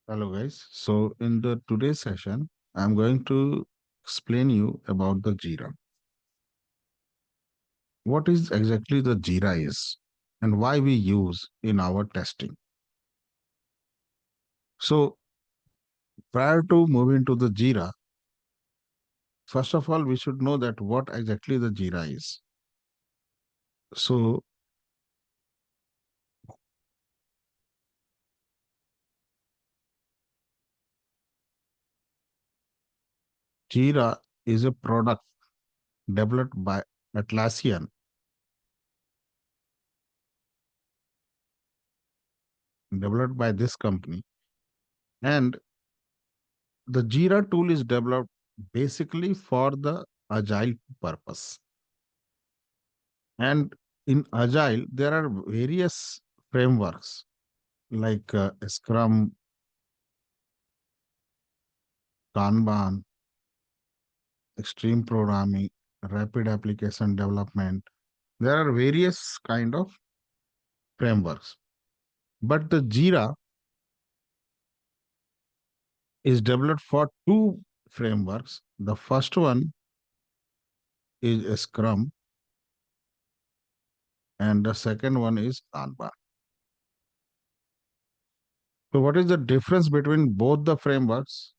Hello guys. So in the today's session, I'm going to explain you about the JIRA. What is exactly the JIRA is and why we use in our testing. So prior to moving to the JIRA, first of all, we should know that what exactly the JIRA is. So JIRA is a product developed by Atlassian, developed by this company. And the JIRA tool is developed basically for the agile purpose. And in Agile, there are various frameworks like Scrum, Kanban, extreme programming, rapid application development. There are various kind of frameworks. But the Jira is developed for two frameworks. The first one is Scrum and the second one is Kanban. So what is the difference between both the frameworks?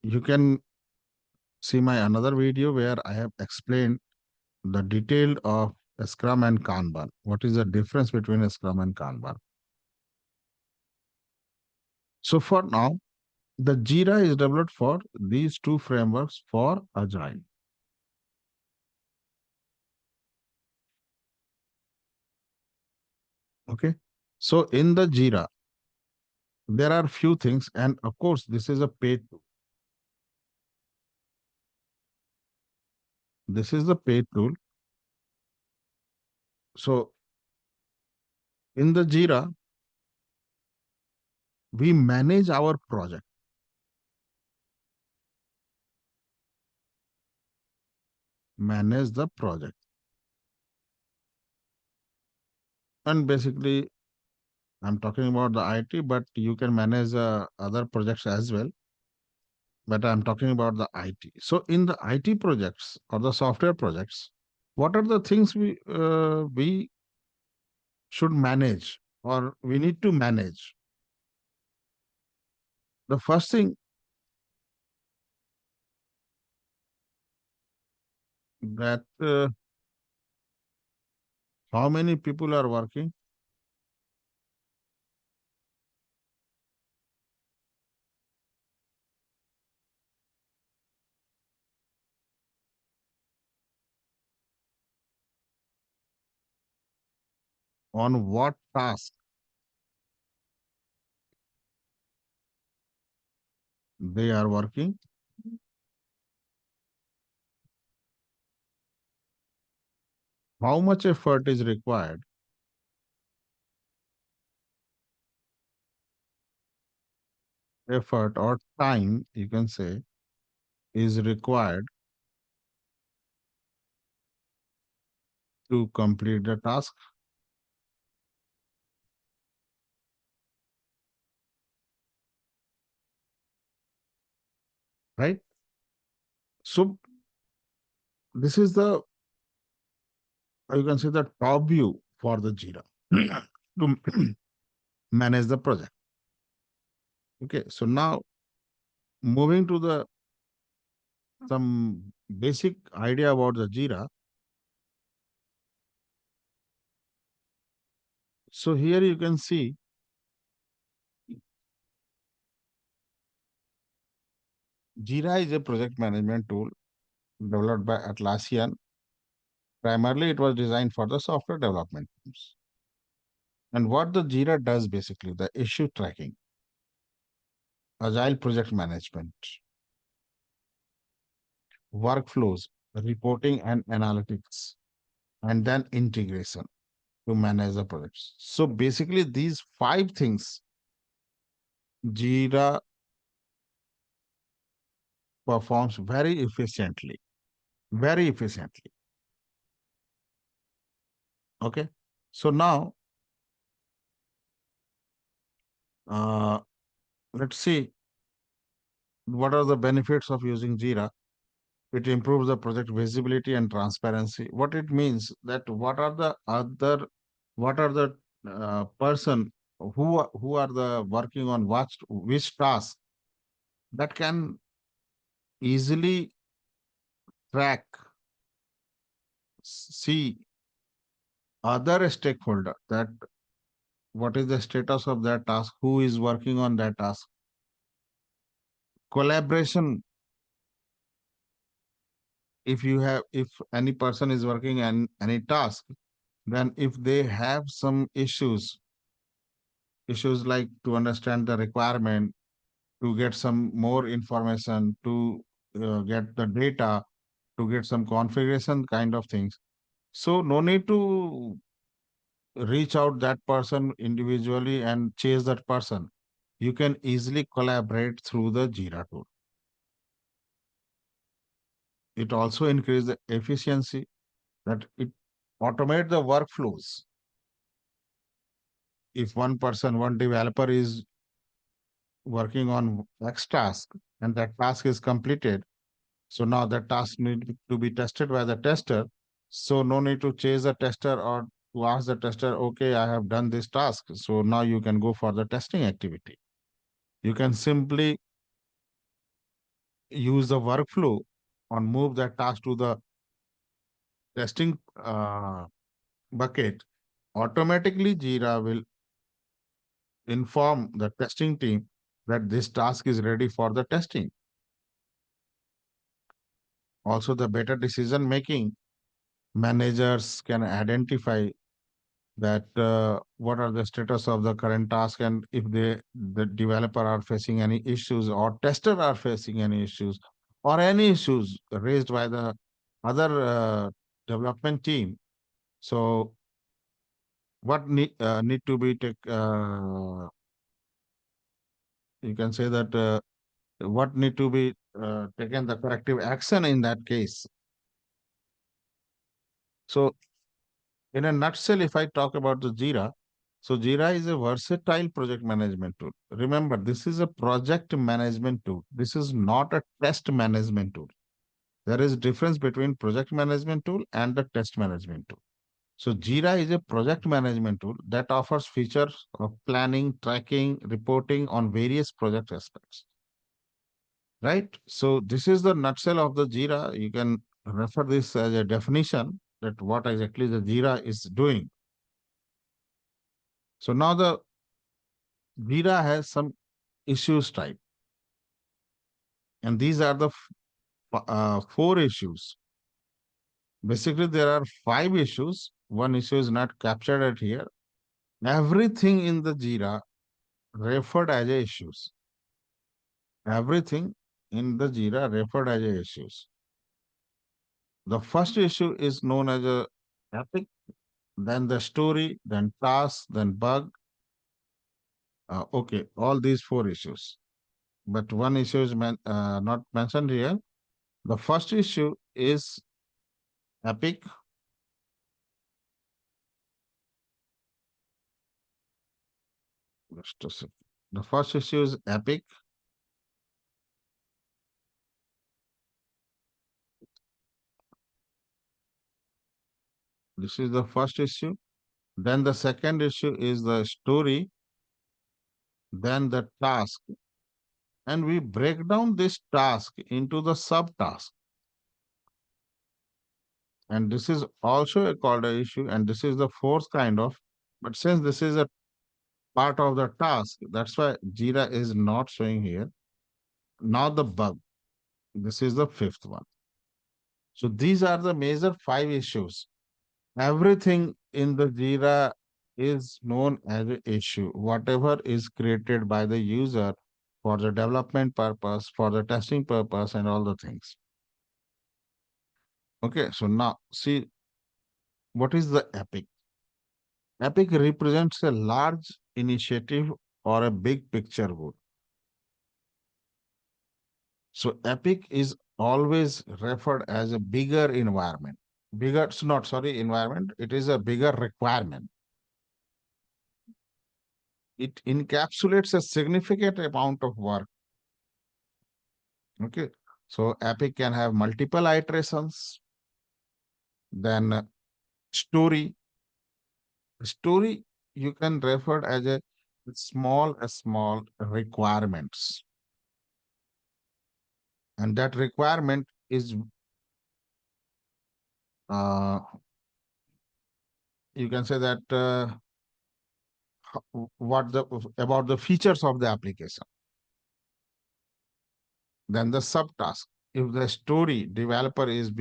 You can see my another video where I have explained the detail of Scrum and Kanban. What is the difference between Scrum and Kanban? So for now, the Jira is developed for these two frameworks for Agile. Okay. So in the Jira, there are few things, and of course, this is a paid tool. This is the paid tool. So in the Jira, we manage our project, manage the project. And basically, I'm talking about the IT, but you can manage other projects as well. But I'm talking about the IT. So in the IT projects or the software projects, what are the things we should manage or we need to manage? The first thing that how many people are working on what task they are working, how much effort is required, effort or time you can say is required to complete the task, right? So this is the you can say the top view for the Jira to manage the project. Okay, so now moving to the some basic idea about the Jira. So here you can see Jira is a project management tool developed by Atlassian. Primarily, it was designed for the software development teams. And what the Jira does basically, the issue tracking, agile project management, workflows, reporting and analytics, and then integration to manage the projects. So basically, these five things Jira performs very efficiently. Very efficiently. Okay. So now Uh, let's see what are the benefits of using Jira. It improves the project visibility and transparency. What it means that what are the person who are the working on which task that can easily track, see other stakeholder that what is the status of that task, who is working on that task, collaboration. If any person is working on any task, then if they have some issues like to understand the requirement, to get some more information, to get the data, to get some configuration kind of things. So no need to reach out that person individually and chase that person. You can easily collaborate through the Jira tool. It also increases the efficiency, that it automate the workflows. If one developer is working on X task and that task is completed, so now that task need to be tested by the tester. So no need to chase the tester or to ask the tester, okay, I have done this task. So now you can go for the testing activity. You can simply use the workflow and move that task to the testing bucket. Automatically, Jira will inform the testing team that this task is ready for the testing. Also, the better decision making, managers can identify that what are the status of the current task, and if the developer are facing any issues or tester are facing any issues or any issues raised by the other development team. So what need to be you can say that what need to be taken the corrective action in that case. So in a nutshell, if I talk about the Jira, so Jira is a versatile project management tool. Remember, this is a project management tool. This is not a test management tool. There is difference between project management tool and the test management tool. So Jira is a project management tool that offers features of planning, tracking, reporting on various project aspects. Right? So this is the nutshell of the Jira. You can refer this as a definition that what exactly the Jira is doing. So now the Jira has some issues type, and these are the four issues. Basically, there are five issues. One issue is not captured at here. Everything in the Jira referred as a issues. Everything in the Jira referred as a issues. The first issue is known as a epic, then the story, then task, then bug. Okay, all these four issues. But one issue is not mentioned here. The first issue is epic. Just a second. The first issue is epic. This is the first issue. Then the second issue is the story, then the task. And we break down this task into the subtask. And this is also called a issue, and this is the fourth kind of. But since this is a part of the task, that's why Jira is not showing here. Now the bug. This is the fifth one. So these are the major five issues. Everything in the Jira is known as an issue. Whatever is created by the user for the development purpose, for the testing purpose, and all the things. Okay, so now see what is the epic? Epic represents a large initiative or a big picture goal. So epic is always referred as a bigger environment. Bigger, not sorry, environment. It is a bigger requirement. it encapsulates a significant amount of work. Okay. So Epic can have multiple iterations. Then story. Story you can refer as a small requirements. And that requirement is uh, you can say that what the about the features of the application. Then the subtask. If the story developer is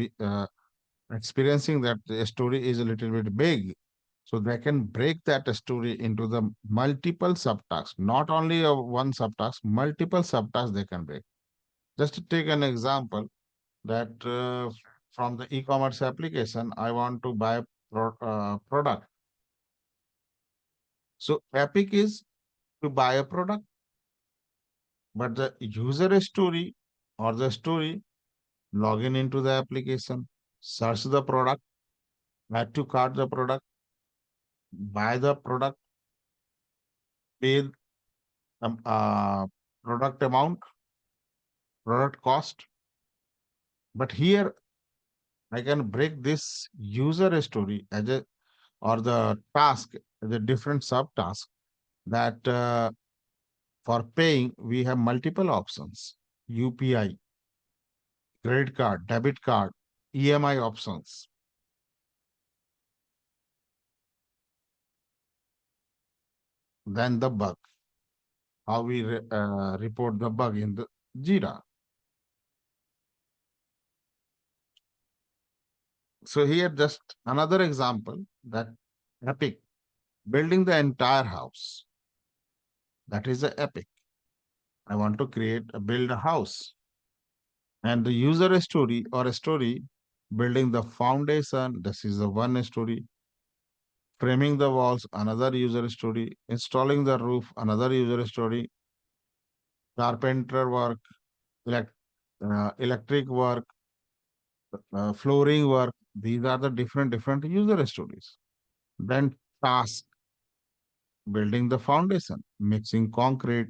experiencing that the story is a little bit big, so they can break that story into the multiple subtasks, not only one subtask, multiple subtasks they can break. Just to take an example that from the e-commerce application, I want to buy a product. So Epic is to buy a product, but the user story or the story, log in into the application, search the product, add to cart the product, buy the product, pay um, uh, product amount, product cost. But here I can break this user story as a or the task as a different subtask that for paying we have multiple options: UPI, credit card, debit card, EMI options. Then the bug, how we report the bug in the JIRA. So here just another example that Epic building the entire house. That is the Epic. I want to build a house. And the user story or a story building the foundation. This is the one story. Framing the walls, another user story. Installing the roof, another user story. Carpenter work, electric work, flooring work. These are the different user stories. Then task, building the foundation, mixing concrete,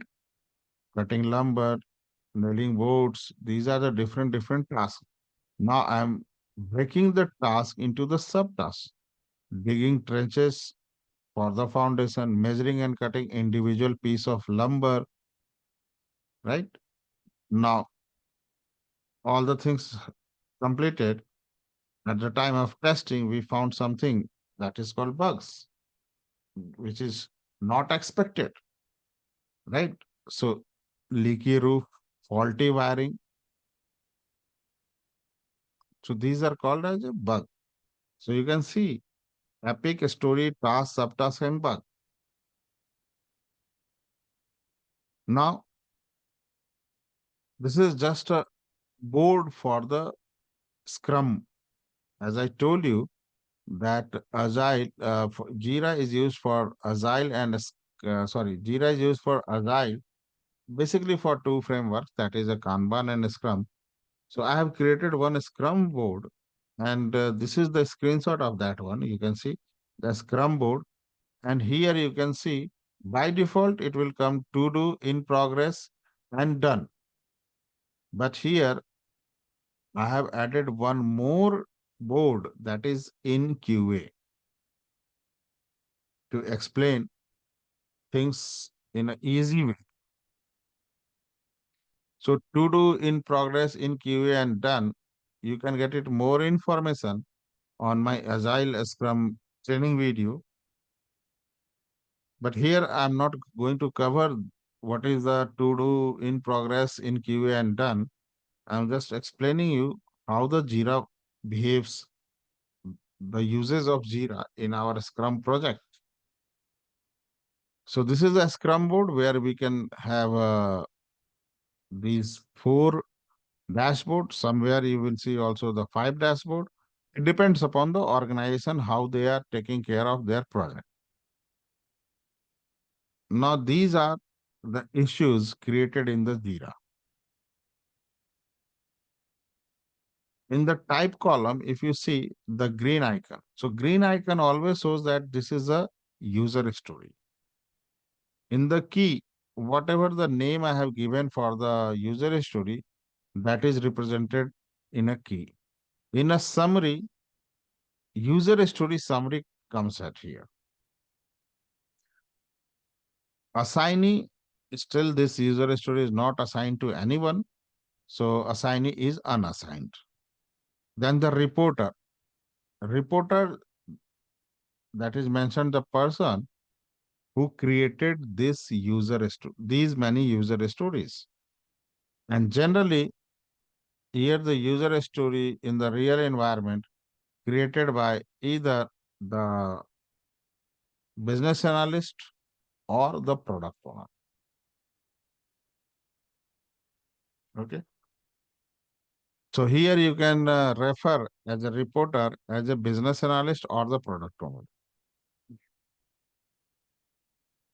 cutting lumber, nailing boards. These are the different tasks. Now I'm breaking the task into the subtasks, digging trenches for the foundation, measuring and cutting individual piece of lumber, right? Now all the things completed. At the time of testing, we found something that is called bugs, which is not expected, right? So leaky roof, faulty wiring. So these are called as a bug. So you can see epic story, task, subtask, and bug. Now, this is just a board for the Scrum. As I told you, that Agile, Jira is used for Agile Jira is used for Agile, basically for two frameworks, that is a Kanban and a Scrum. So I have created one Scrum board, and this is the screenshot of that one. You can see the Scrum board, and here you can see by default it will come to do, in progress, and done. But here I have added one more board that is in QA to explain things in an easy way. So to do, in progress, in QA, and done, you can get it more information on my Agile Scrum training video. But here I'm not going to cover what is the to do, in progress, in QA, and done. I'm just explaining you how the Jira behaves, the uses of Jira in our Scrum project. So this is a Scrum board where we can have these four dashboard. Somewhere you will see also the five dashboard. It depends upon the organization how they are taking care of their project. Now these are the issues created in the Jira. In the type column, if you see the green icon, so green icon always shows that this is a user story. In the key, whatever the name I have given for the user story, that is represented in a key. In a summary, user story summary comes at here. Assignee, still this user story is not assigned to anyone, so assignee is unassigned. Then the reporter that is mentioned the person who created these many user stories. And generally, here the user story in the real environment created by either the business analyst or the product owner. Okay. So here you can refer as a reporter, as a business analyst or the product owner.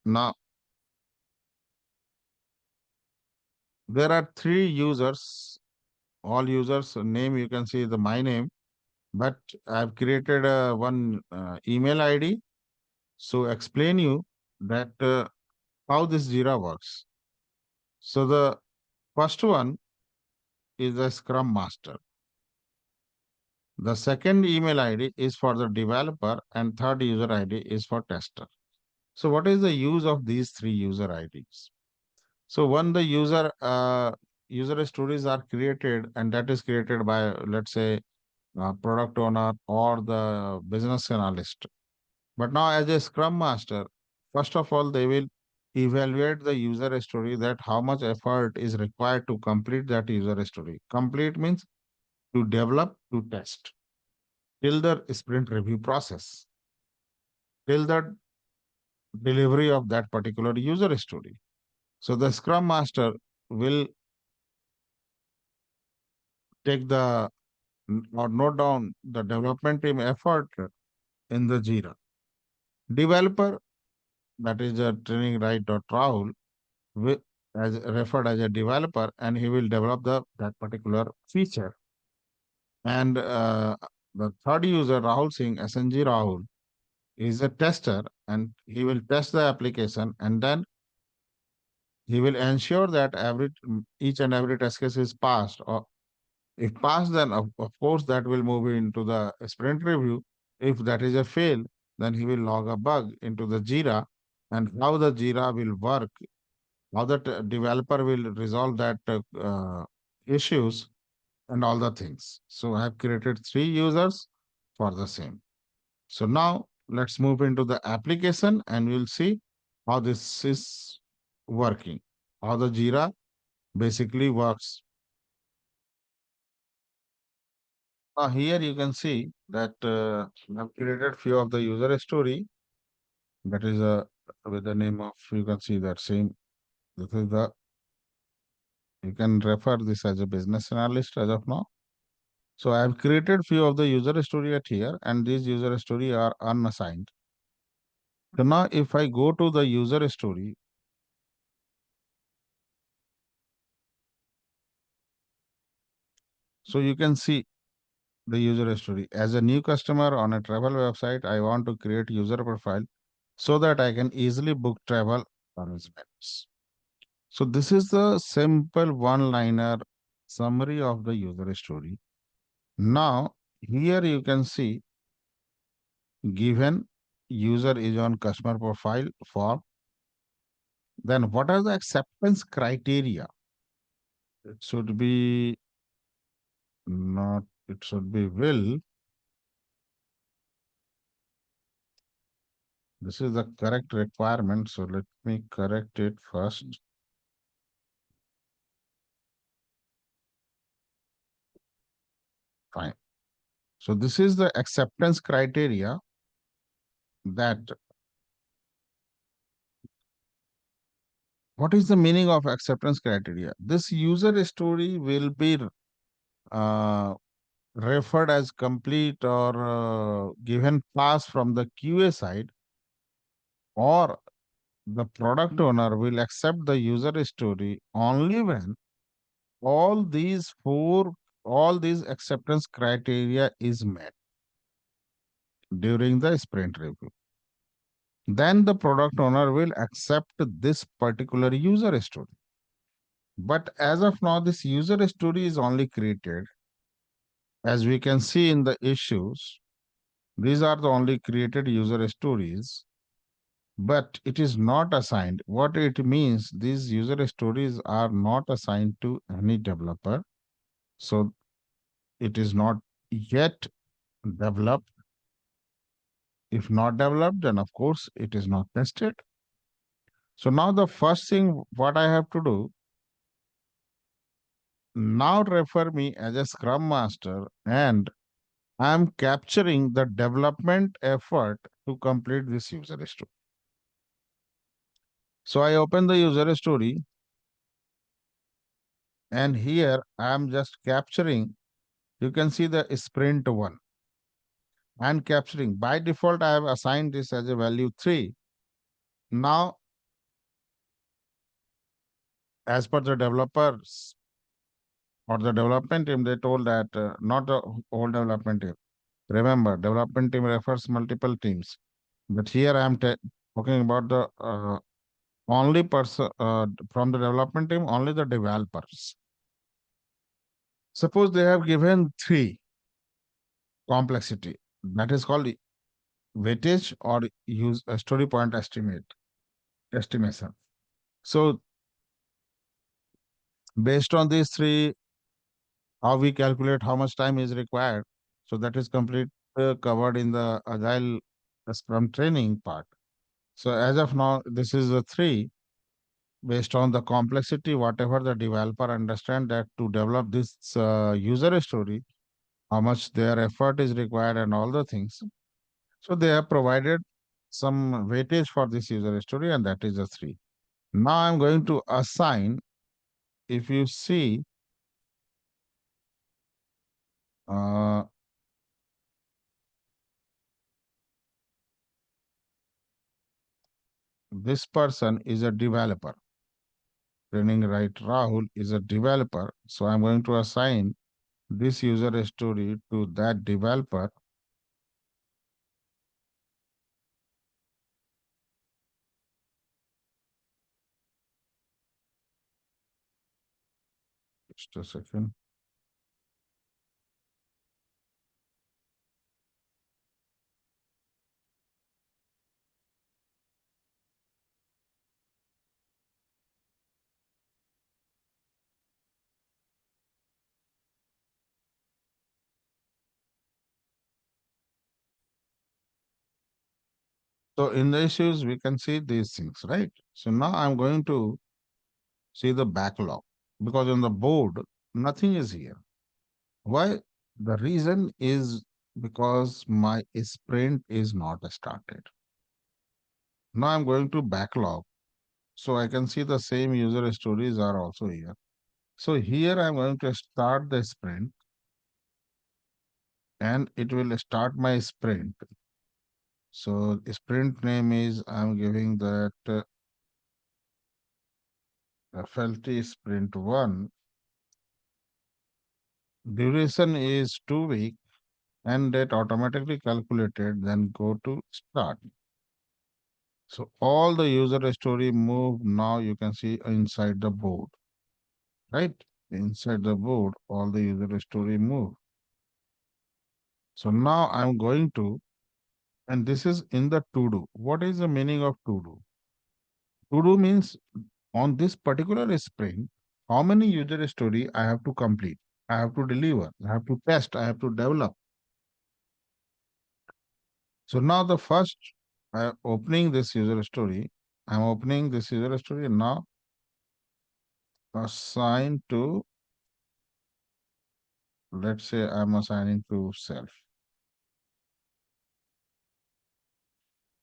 Now, there are three users, all users name you can see the my name, but I've created one email ID. So explain you that how this Jira works. So the first one is the Scrum Master. The second email ID is for the developer and third user ID is for tester. So what is the use of these three user IDs? So when the user stories are created and that is created by let's say product owner or the business analyst. But now as a scrum master, first of all, they will evaluate the user story that how much effort is required to complete that user story. Complete means to develop, to test till the sprint review process, till the delivery of that particular user story. So the scrum master will take the or note down the development team effort in the Jira. Developer, that is a training right dot Rahul, as referred as a developer, and he will develop that particular feature. And the third user, Rahul Singh, SNG Rahul, is a tester, and he will test the application, and then he will ensure that each and every test case is passed. Or if passed, then of course that will move into the sprint review. If that is a fail, then he will log a bug into the Jira, and how the Jira will work, how the developer will resolve that issues and all the things. So I have created three users for the same. So now let's move into the application and we'll see how this is working, how the Jira basically works. Now here you can see that I've created few of the user story that is with the name of, you can see that same, this is the, you can refer this as a business analyst as of now. So I have created few of the user story at here and these user story are unassigned. So now if I go to the user story, so you can see the user story. As a new customer on a travel website, I want to create user profile so that I can easily book travel arrangements. So this is the simple one-liner summary of the user story. Now here you can see given user is on customer profile form. Then what are the acceptance criteria? It should be not, it should be will. This is the correct requirement. So let me correct it first. Fine. So this is the acceptance criteria that what is the meaning of acceptance criteria? This user story will be uh, referred as complete or given pass from the QA side, or the product owner will accept the user story only when all these all these acceptance criteria is met during the sprint review. then the product owner will accept this particular user story. But as of now, this user story is only created. As we can see in the issues, these are the only created user stories, but it is not assigned. What it means, these user stories are not assigned to any developer. So it is not yet developed. If not developed, then of course it is not tested. So now the first thing what I have to do, now refer me as a Scrum Master, and I am capturing the development effort to complete this user story. So I open the user story, and here I am just capturing, you can see the sprint one and capturing. By default, I have assigned this as a value 3. Now, as per the developers or the development team, they told that not the whole development team. Remember, development team refers multiple teams. But here I am talking about the only person from the development team, only the developers. Suppose they have given 3 complexity. That is called weightage or use a story point estimation. So based on these 3, how we calculate how much time is required. So that is complete covered in the agile scrum training part. So as of now, this is a 3 based on the complexity, whatever the developer understand that to develop this user story, how much their effort is required and all the things. So they have provided some weightage for this user story, and that is a 3. Now I'm going to assign, if you see, uh, this person is a developer. Training right Rahul is a developer. So I'm going to assign this user story to that developer. Just a second. So in the issues, we can see these things, right? So now I'm going to see the backlog because on the board, nothing is here. Why? The reason is because my sprint is not started. Now I'm going to backlog. So I can see the same user stories are also here. So here I'm going to start the sprint and it will start my sprint. So sprint name is, I'm giving that FLT sprint 1. Duration is 2 weeks and that automatically calculated, then go to start. So all the user story move now you can see inside the board, right? Inside the board, all the user story move. So now I'm going to, and this is in the to do. What is the meaning of to do? To do means on this particular sprint, how many user story I have to complete, I have to deliver, I have to test, I have to develop. So now the first opening this user story, I'm opening this user story and now assign to, let's say I'm assigning to self.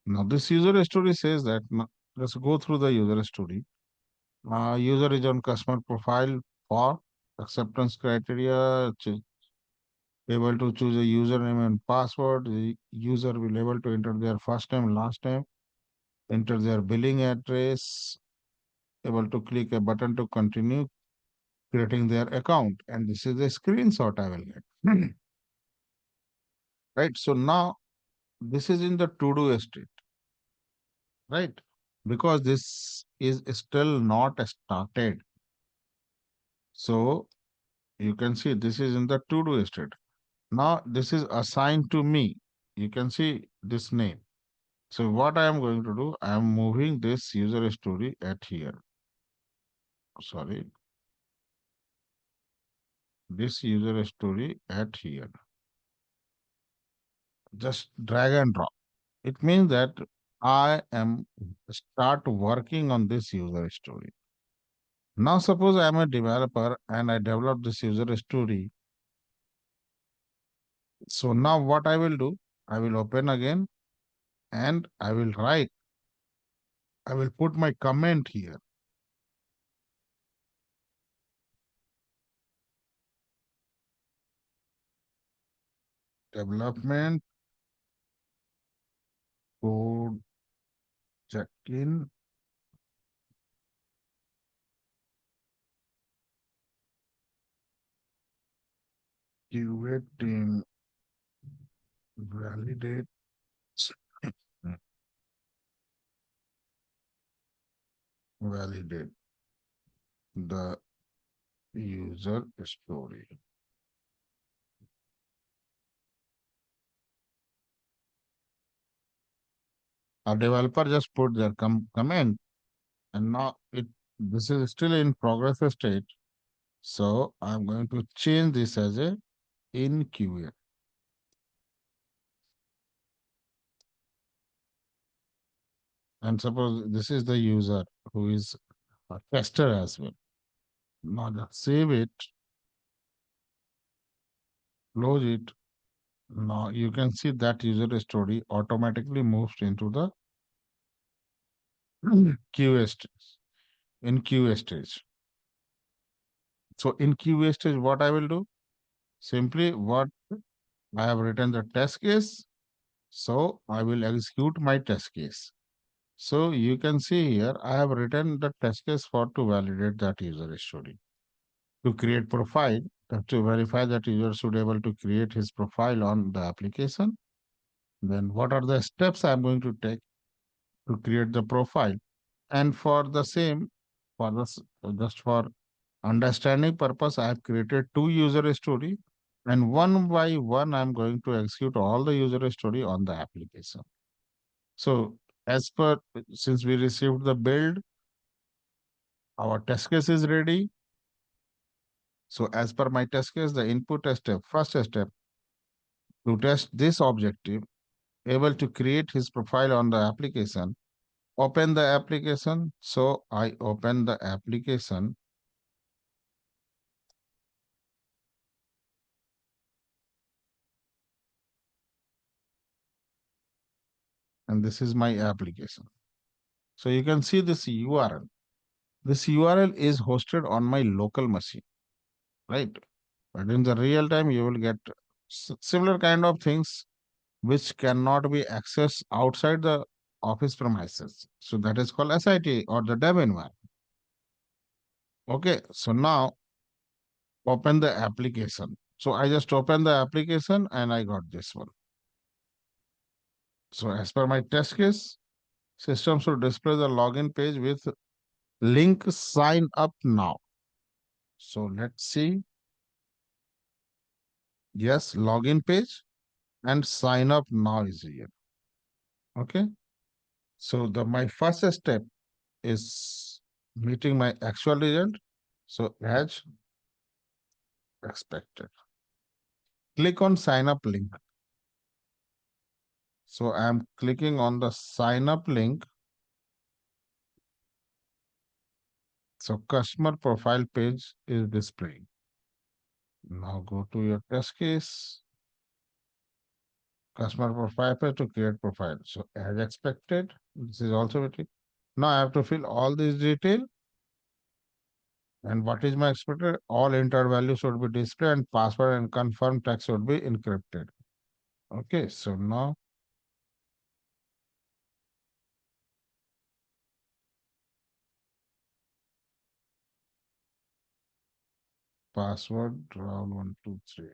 Now this user story says that, let's go through the user story. User is on customer profile for acceptance criteria, able to choose a username and password. The user will able to enter their first name, last name, enter their billing address, able to click a button to continue creating their account. And this is a screenshot I will get. Right. So now this is in the to-do state. right? Because this is still not started. So you can see this is in the to-do state. Now this is assigned to me. You can see this name. So what I am going to do, I am moving this user story at here. Sorry, this user story at here. Just drag and drop. It means that I am start working on this user story. Now suppose I am a developer and I develop this user story. So now what I will do, I will open again and I will write, I will put my comment here. Development code check-in QA team validate validate the user story. A developer just put their comment and now this is still in progress state. So I'm going to change this as a in QA. And suppose this is the user who is a tester as well. Now just save it, close it. Now you can see that user story automatically moves into the QA stage. In QA stage. So in QA stage, what I will do? Simply what I have written the test case. So I will execute my test case. So you can see here, I have written the test case for to validate that user story. To create profile, to verify that user should able to create his profile on the application. Then what are the steps I'm going to take to create the profile? And for the same, for this, just for understanding purpose, I have created two user story and one by one, I'm going to execute all the user story on the application. So as per, since we received the build, our test case is ready. So as per my test case, the input step, first step to test this objective, able to create his profile on the application, open the application. So I open the application and this is my application. So you can see this URL. This URL is hosted on my local machine, right? But in the real time, you will get similar kind of things which cannot be accessed outside the office premises. So that is called SIT or the dev environment. Okay, so now open the application. So I just open the application and I got this one. So as per my test case, system should display the login page with link sign up now. So let's see. Yes, login page and sign up now is here. Okay. So the my first step is meeting my actual result. So as expected. Click on sign up link. So I'm clicking on the sign up link. So customer profile page is displaying. Now go to your test case. Customer profile page to create profile. So as expected, this is also waiting. Now I have to fill all this detail. And what is my expected? All entered values should be displayed and password and confirm text should be encrypted. Okay, so now password round 123.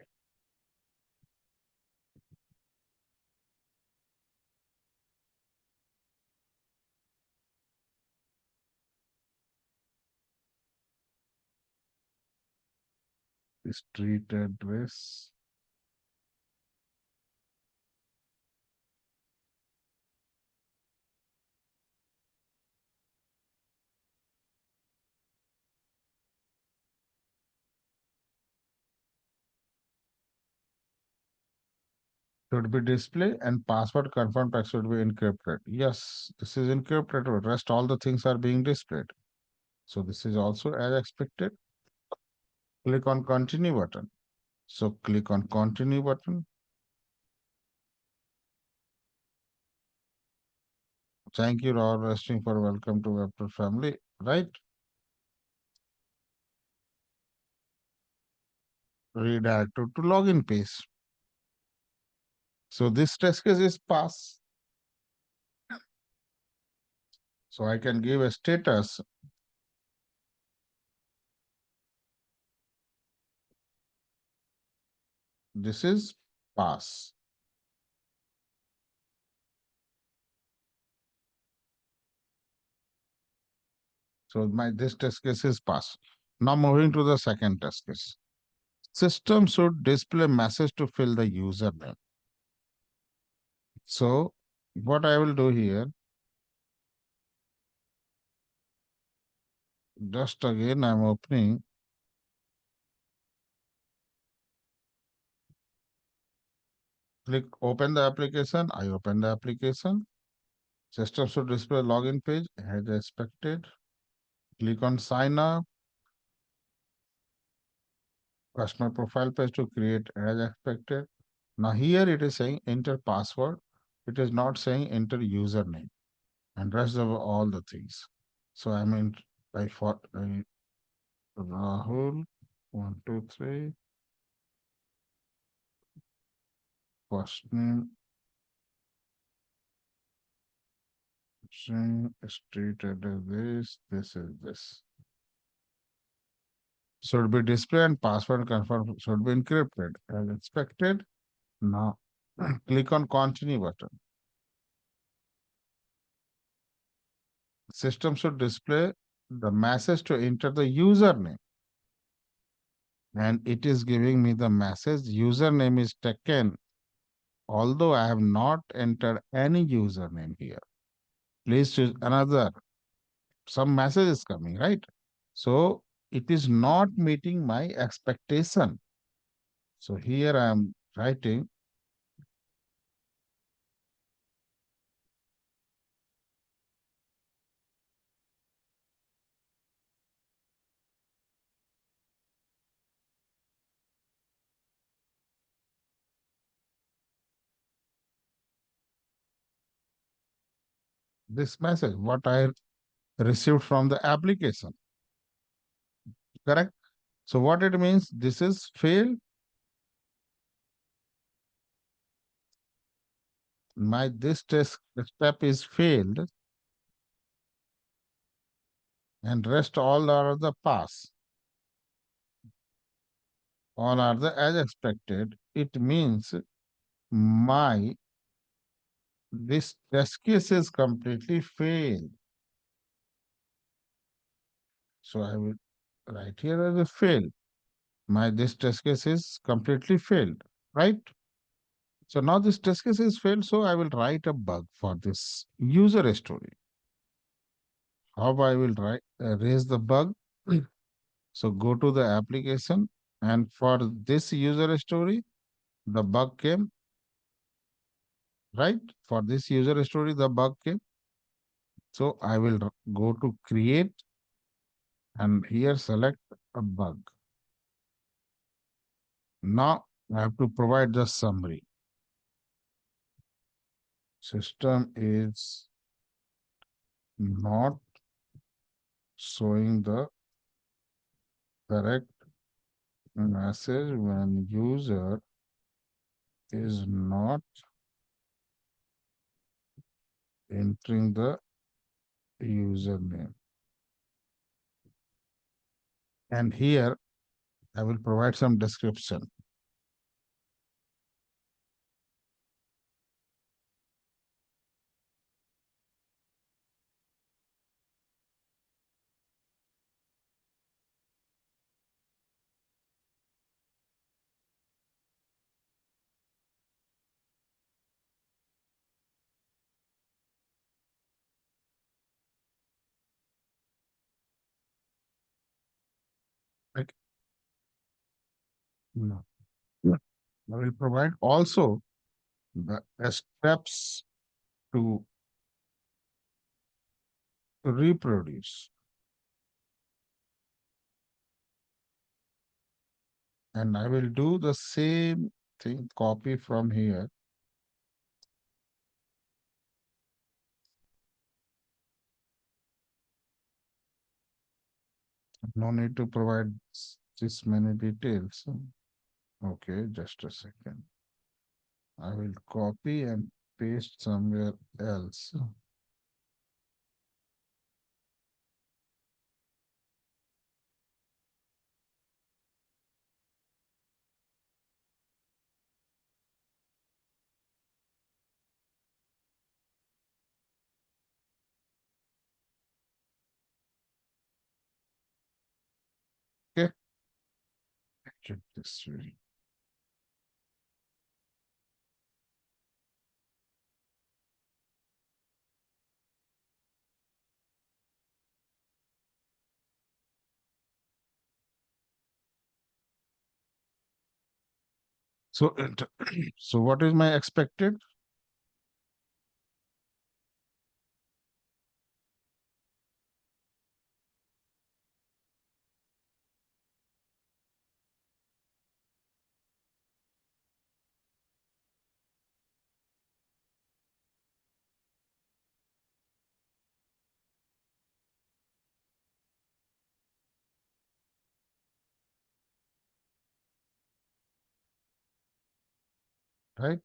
street address should be displayed and password confirm text should be encrypted. Yes, this is encrypted. Rest all the things are being displayed. So this is also as expected. Click on continue button. So click on continue button. Thank you, Raw Resting, for welcome to WebTool family. Right? Redirect to login page. So this test case is pass. So I can give a status. This is pass. So my this test case is pass. Now moving to the second test case. System should display message to fill the username. So what I will do here, just again I'm opening. Click open the application. I open the application. System should display login page as expected. Click on sign up. Customer profile page to create as expected. Now here it is saying enter password. It is not saying enter username and rest of all the things. So I mean by Rahul 123 first name street address this is this. Should be display and password confirm should be encrypted as expected. Now click on continue button. System should display the message to enter the username. And it is giving me the message username is taken, although I have not entered any username here. Please choose another. Some message is coming, right? So it is not meeting my expectation. So here I am writing this message, what I received from the application. Correct? So what it means, this is failed. My this test step is failed and rest all are the pass. All are the as expected. It means my this test case is completely failed. So I will write here as a fail. My this test case is completely failed, right? So now this test case is failed, so I will write a bug for this user story. How I will write raise the bug? So go to the application, and for this user story, the bug came, right? For this user story, the bug came. So I will go to create and here select a bug. Now I have to provide the summary. System is not showing the correct message when user is not entering the username. And here I will provide some description. Like, no. Yeah. I will provide also the steps to reproduce. And I will do the same thing, copy from here. No need to provide this many details. Okay, just a second. I will copy and paste somewhere else. Okay, check this way. So, so what is my expected? Right?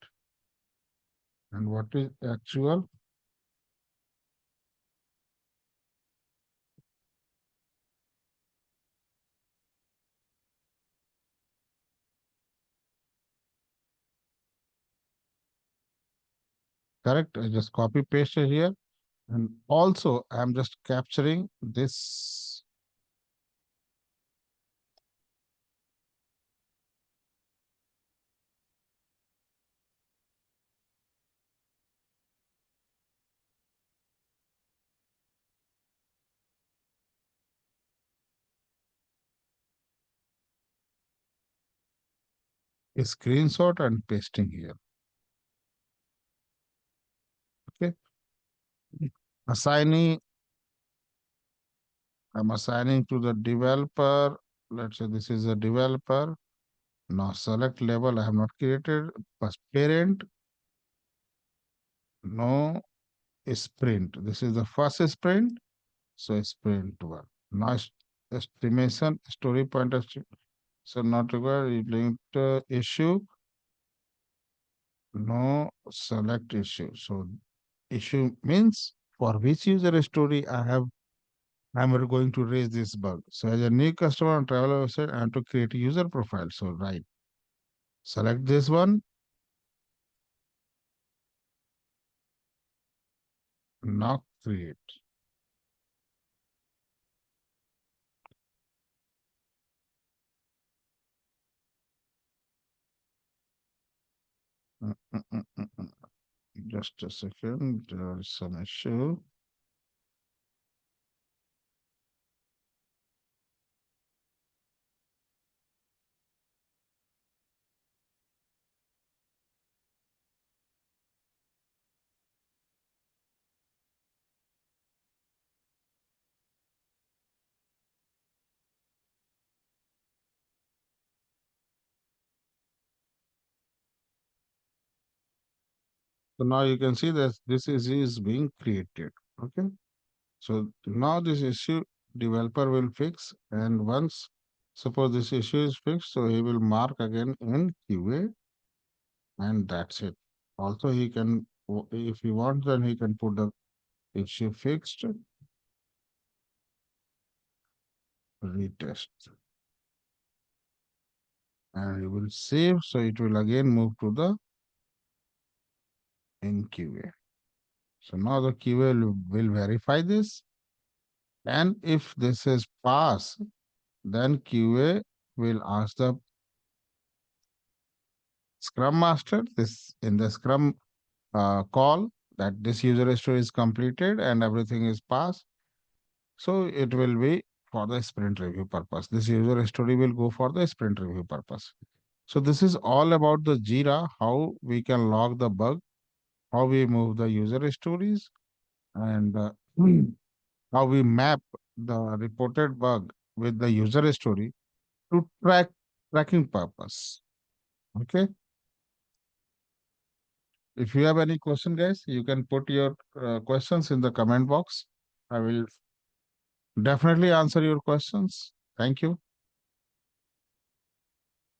And what is actual? Correct? I just copy paste it here. And also, I'm just capturing this screenshot and pasting here. Okay. Assigning, I'm assigning to the developer. Let's say this is a developer. Now select label I have not created. First parent, no sprint. This is the first sprint. So sprint one. Now estimation, story point so not required, linked issue, no select issue. So issue means for which user story I'm going to raise this bug. So as a new customer on travel website, I have to create a user profile. So right, select this one. Now create. Mm, mm, mm, mm, mm. Just a second. There is some issue. So now you can see that this is being created. Okay. So now this issue developer will fix, and once suppose this issue is fixed, so he will mark again in QA, and that's it. Also, he can, if he wants, then he can put the issue fixed, retest, and he will save. So it will again move to the in QA. So now the QA will verify this, and if this is pass, then QA will ask the Scrum Master this in the Scrum call that this user story is completed and everything is passed. So it will be for the sprint review purpose. This user story will go for the sprint review purpose. So this is all about the JIRA, how we can log the bug, how we move the user stories, and how we map the reported bug with the user story to tracking purpose. Okay. If you have any question, guys, you can put your questions in the comment box. I will definitely answer your questions. Thank you.